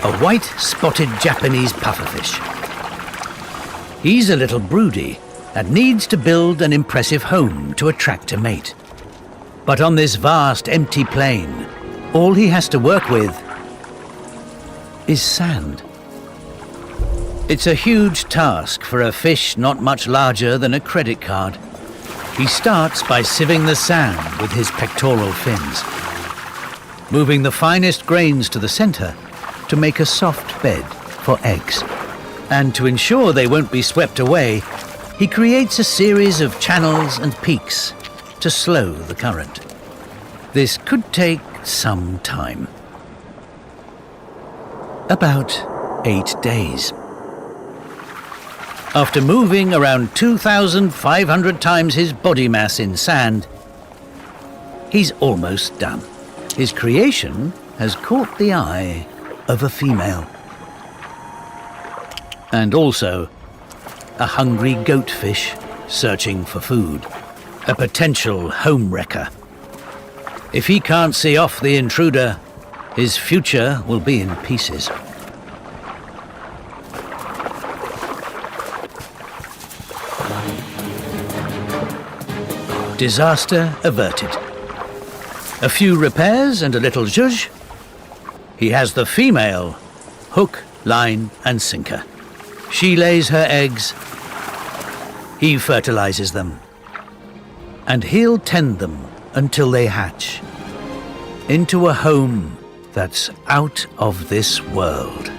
a white spotted Japanese pufferfish. He's a little broody and needs to build an impressive home to attract a mate. But on this vast empty plain, all he has to work with is sand. It's a huge task for a fish not much larger than a credit card. He starts by sieving the sand with his pectoral fins, moving the finest grains to the center to make a soft bed for eggs. And to ensure they won't be swept away, he creates a series of channels and peaks to slow the current. This could take some time. About 8 days. After moving around 2,500 times his body mass in sand, he's almost done. His creation has caught the eye of a female. And also a hungry goatfish searching for food, a potential home wrecker. If he can't see off the intruder, his future will be in pieces. Disaster averted. A few repairs and a little zhuzh. He has the female, hook, line and sinker. She lays her eggs, he fertilizes them, and he'll tend them until they hatch into a home that's out of this world.